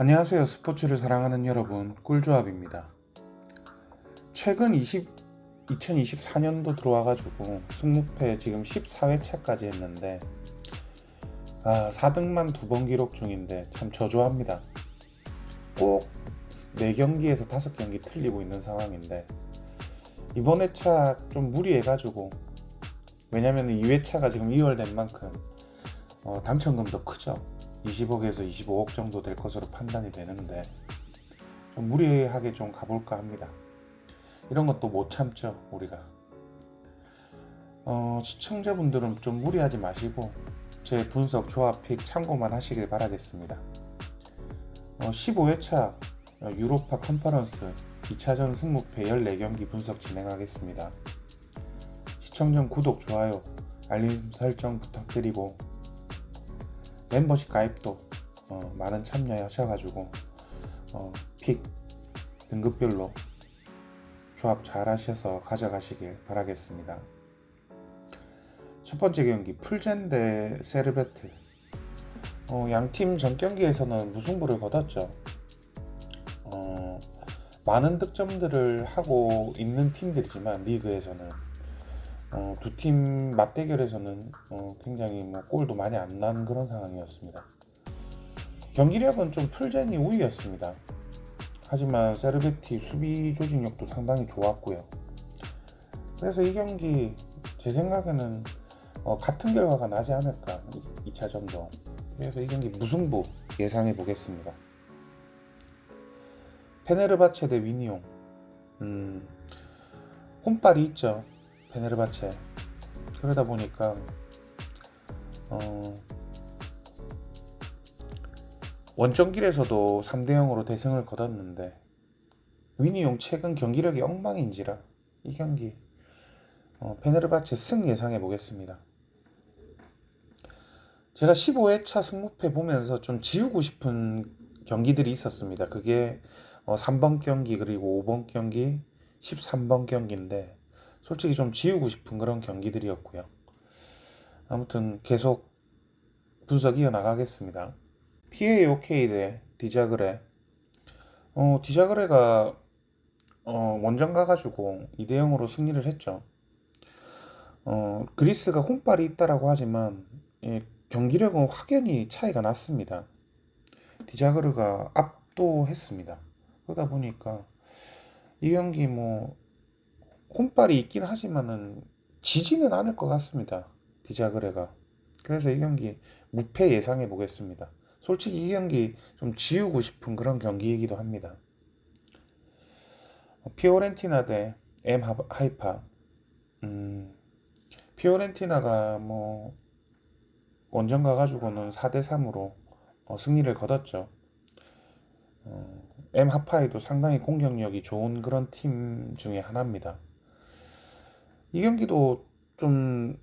안녕하세요. 스포츠를 사랑하는 여러분, 꿀조합입니다. 최근 2024년도 들어와가지고 승무패 지금 14회차까지 했는데 4등만 2번 기록 중인데 참 저조합니다. 꼭 4경기에서 5경기 틀리고 있는 상황인데 이번 회차 좀 무리해가지고, 왜냐면 2회차가 지금 2월 된 만큼 당첨금도 크죠. 20억에서 25억 정도 될 것으로 판단이 되는데 좀 무리하게 좀 가볼까 합니다. 이런 것도 못 참죠, 우리가. 시청자분들은 좀 무리하지 마시고 제 분석 조합 픽 참고만 하시길 바라겠습니다. 15회차 유로파 컨퍼런스 2차전 승무패 14경기 분석 진행하겠습니다. 시청 전 구독, 좋아요, 알림 설정 부탁드리고 멤버십 가입도 많은 참여하셔가지고 픽 등급별로 조합 잘 하셔서 가져가시길 바라겠습니다. 첫 번째 경기 풀젠 대 세르베트. 양팀 전 경기에서는 무승부를 거뒀죠. 많은 득점들을 하고 있는 팀들이지만 리그에서는 두 팀 맞대결에서는 굉장히 골도 많이 안 난 그런 상황이었습니다. 경기력은 좀 풀젠이 우위였습니다. 하지만 세르베티 수비 조직력도 상당히 좋았고요. 그래서 이 경기 제 생각에는 같은 결과가 나지 않을까, 2차전도. 그래서 이 경기 무승부 예상해 보겠습니다. 페네르바체 대 위니옹. 홈발이 있죠, 페네르바체. 그러다 보니까 원정길에서도 3대0으로 대승을 거뒀는데 위니용 최근 경기력이 엉망인지라 이 경기 페네르바체 승 예상해 보겠습니다. 제가 15회차 승무패 보면서 좀 지우고 싶은 경기들이 있었습니다. 그게 3번 경기 그리고 5번 경기 13번 경기인데 솔직히 좀 지우고 싶은 그런 경기들이었고요. 아무튼 계속 분석 이어나가겠습니다. PAOK 대 디자그레. 디자그레가 원정 가가지고 2대0으로 승리를 했죠. 그리스가 홈발이 있다라고 하지만 경기력은 확연히 차이가 났습니다. 디자그레가 압도했습니다. 그러다 보니까 이 경기 홈발이 있긴 하지만은 지지는 않을 것 같습니다, 디자그레가. 그래서 이 경기 무패 예상해 보겠습니다. 솔직히 이 경기 좀 지우고 싶은 그런 경기이기도 합니다. 피오렌티나 대 M 하이파. 피오렌티나가 원정 가가지고는 4대3으로 승리를 거뒀죠. M 하파이도 상당히 공격력이 좋은 그런 팀 중에 하나입니다. 이 경기도 좀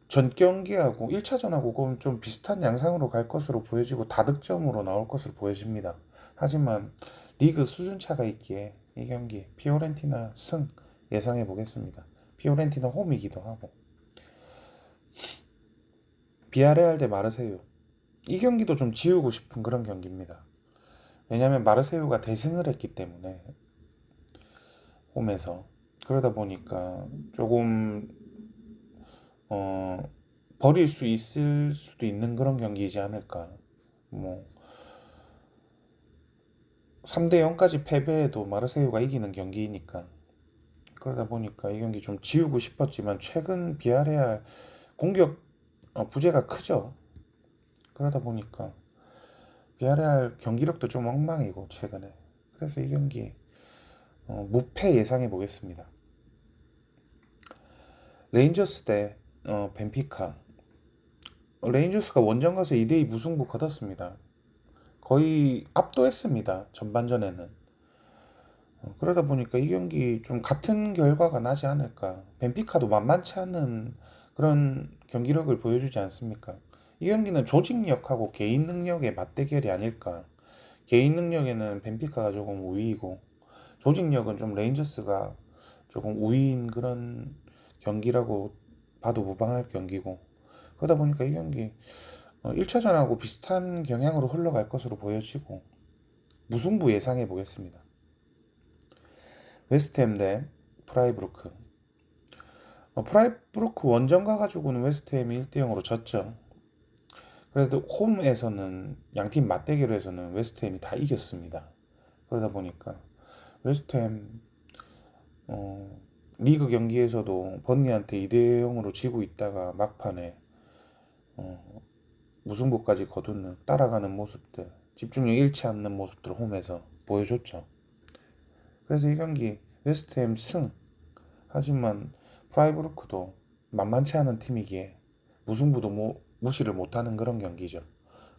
전 경기하고 1차전하고 좀 비슷한 양상으로 갈 것으로 보여지고 다득점으로 나올 것으로 보여집니다. 하지만 리그 수준차가 있기에 이 경기 피오렌티나 승 예상해 보겠습니다. 피오렌티나 홈이기도 하고. 비아레알 대 마르세유. 이 경기도 좀 지우고 싶은 그런 경기입니다. 왜냐하면 마르세유가 대승을 했기 때문에 홈에서. 그러다 보니까 조금 버릴 수 있을 수도 있는 그런 경기이지 않을까. 3대0까지 패배해도 마르세유가 이기는 경기이니까. 그러다 보니까 이 경기 좀 지우고 싶었지만 최근 비아레알 공격 부재가 크죠. 그러다 보니까 비아레알 경기력도 좀 엉망이고 최근에. 그래서 이 경기 무패 예상해 보겠습니다. 레인저스 대 벤피카. 레인저스가 원정 가서 2대2 무승부 거뒀습니다. 거의 압도했습니다, 전반전에는. 그러다 보니까 이 경기 좀 같은 결과가 나지 않을까. 벤피카도 만만치 않은 그런 경기력을 보여주지 않습니까? 이 경기는 조직력하고 개인 능력의 맞대결이 아닐까. 개인 능력에는 벤피카가 조금 우위이고 조직력은 좀 레인저스가 조금 우위인 그런 경기라고 봐도 무방할 경기고. 그러다 보니까 이 경기 1차전하고 비슷한 경향으로 흘러갈 것으로 보여지고 무승부 예상해 보겠습니다. 웨스트햄 대 프라이부르크. 프라이부르크 원정 가가지고는 웨스트햄이 1대0으로 졌죠. 그래도 홈에서는 양팀 맞대결에서는 웨스트햄이 다 이겼습니다. 그러다 보니까 웨스트햄 어, 리그 경기에서도 번니한테 2대0으로 지고 있다가 막판에 어, 무승부까지 거두는 따라가는 모습들, 집중력 잃지 않는 모습들 홈에서 보여줬죠. 그래서 이 경기 웨스트햄 승. 하지만 프라이부르크도 만만치 않은 팀이기에 무승부도 무시를 못하는 그런 경기죠.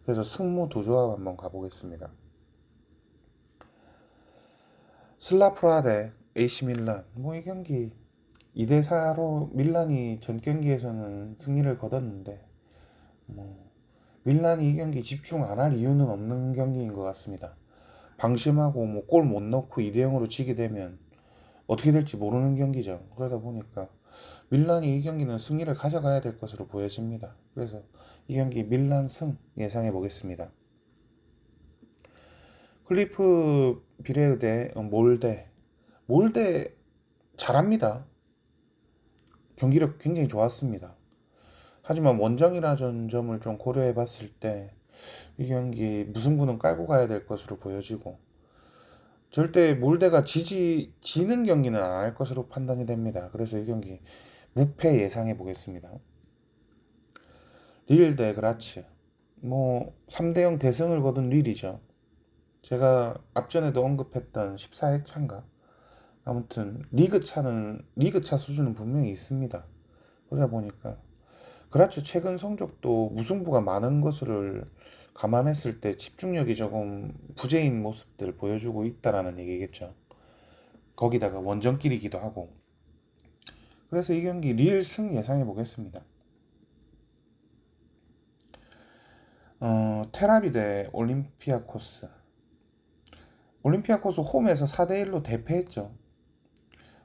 그래서 승무 두 조합 한번 가보겠습니다. 슬라프라 대 AC 밀란. 이 경기 2대4로 밀란이 전 경기에서는 승리를 거뒀는데 뭐 밀란이 이 경기 집중 안 할 이유는 없는 경기인 것 같습니다. 방심하고 골 못 넣고 2대0으로 지게 되면 어떻게 될지 모르는 경기죠. 그러다 보니까 밀란이 이 경기는 승리를 가져가야 될 것으로 보여집니다. 그래서 이 경기 밀란 승 예상해 보겠습니다. 클리프 비레흐 대 몰데. 몰데 잘합니다. 경기력 굉장히 좋았습니다. 하지만 원정이라는 점을 좀 고려해 봤을 때 이 경기 무승부는 깔고 가야 될 것으로 보여지고 절대 몰데가 지는 경기는 안 할 것으로 판단이 됩니다. 그래서 이 경기 무패 예상해 보겠습니다. 릴 대 그라츠. 3대0 대승을 거둔 릴이죠. 제가 앞전에도 언급했던 14회차인가? 아무튼 리그차 수준은 분명히 있습니다. 그러다 보니까 그라츠 최근 성적도 무승부가 많은 것을 감안했을 때 집중력이 조금 부재인 모습들 보여주고 있다라는 얘기겠죠. 거기다가 원정길이기도 하고. 그래서 이 경기 릴 승 예상해 보겠습니다. 테라비 대 올림피아코스. 올림피아코스 홈에서 4대1로 대패했죠.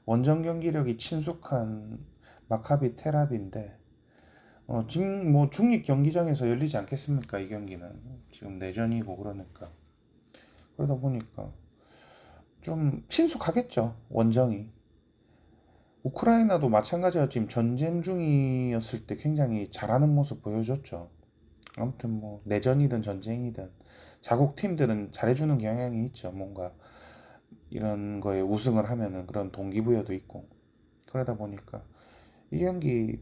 원정 경기력이 친숙한 마카비 테라비인데 지금 중립 경기장에서 열리지 않겠습니까? 이 경기는 지금 내전이고 그러니까 그러다 보니까 좀 친숙하겠죠. 원정이. 우크라이나도 마찬가지로 지금 전쟁 중이었을 때 굉장히 잘하는 모습 보여줬죠. 아무튼 내전이든 전쟁이든 자국 팀들은 잘해주는 경향이 있죠. 뭔가 이런 거에 우승을 하면은 그런 동기부여도 있고 그러다 보니까 이 경기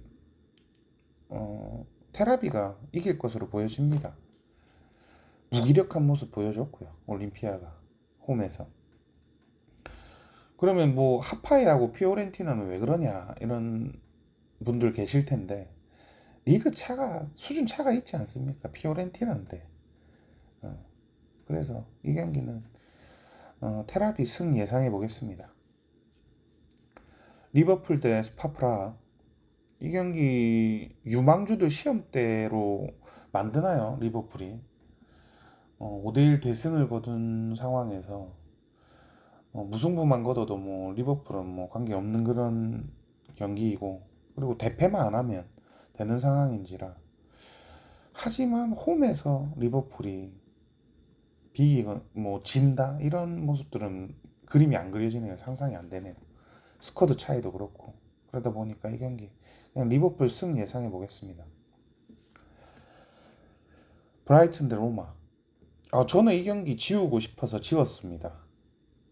테라비가 이길 것으로 보여집니다. 무기력한 모습 보여줬고요. 올림피아가 홈에서. 그러면 하파이하고 피오렌티나는 왜 그러냐 이런 분들 계실 텐데 리그 차가 수준 차가 있지 않습니까? 피오렌티나인데. 그래서 이 경기는 테라비 승 예상해 보겠습니다. 리버풀 대 스파프라. 이 경기 유망주들 시험대로 만드나요? 리버풀이 5대1 대승을 거둔 상황에서 무승부만 거둬도 리버풀은 관계없는 그런 경기이고 그리고 대패만 안 하면 되는 상황인지라. 하지만 홈에서 리버풀이 비기건 진다 이런 모습들은 그림이 안 그려지네요. 상상이 안 되네요. 스쿼드 차이도 그렇고 그러다 보니까 이 경기 그냥 리버풀 승 예상해 보겠습니다. 브라이튼 대 로마. 저는 이 경기 지우고 싶어서 지웠습니다.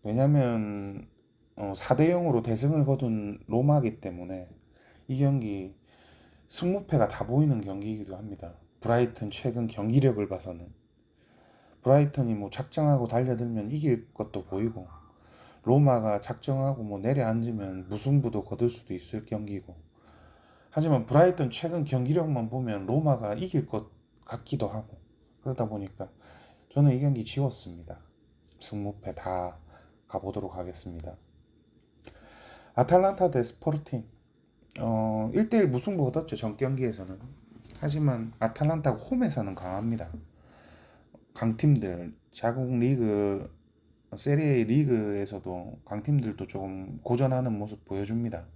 왜냐면 4대0으로 대승을 거둔 로마이기 때문에 이 경기 승무패가 다 보이는 경기이기도 합니다. 브라이튼 최근 경기력을 봐서는 브라이튼이 작정하고 달려들면 이길 것도 보이고 로마가 작정하고 내려앉으면 무승부도 거둘 수도 있을 경기고 하지만 브라이튼 최근 경기력만 보면 로마가 이길 것 같기도 하고 그러다 보니까 저는 이 경기 지웠습니다. 승무패 다 가보도록 하겠습니다. 아탈란타 대 스포르팅. 1대1 무승부 거뒀죠. 전 경기에서는. 하지만 아탈란타가 홈에서는 강합니다. 강팀들 자국 리그 세리에 리그에서도 강팀들도 조금 고전하는 모습 보여줍니다.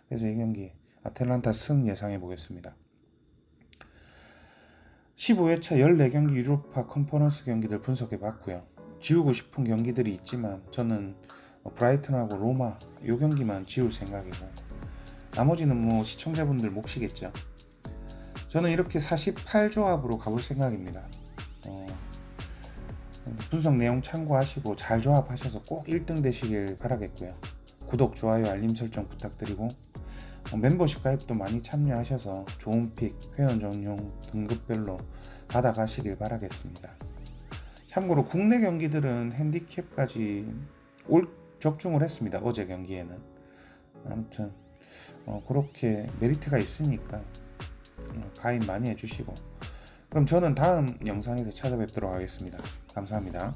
그래서 이 경기 아틀란타 승 예상해 보겠습니다. 15회차 14경기 유로파 컨퍼런스 경기들 분석해 봤고요. 지우고 싶은 경기들이 있지만 저는 브라이튼하고 로마 요 경기만 지울 생각이고, 나머지는 뭐 시청자분들 몫이겠죠. 저는 이렇게 48조합으로 가볼 생각입니다. 분석 내용 참고하시고 잘 조합하셔서 꼭 1등 되시길 바라겠고요. 구독, 좋아요, 알림 설정 부탁드리고, 멤버십 가입도 많이 참여하셔서 좋은 픽, 회원 전용 등급별로 받아가시길 바라겠습니다. 참고로 국내 경기들은 핸디캡까지 적중을 했습니다. 어제 경기에는. 아무튼 그렇게 메리트가 있으니까 가입 많이 해주시고, 그럼 저는 다음 영상에서 찾아뵙도록 하겠습니다. 감사합니다.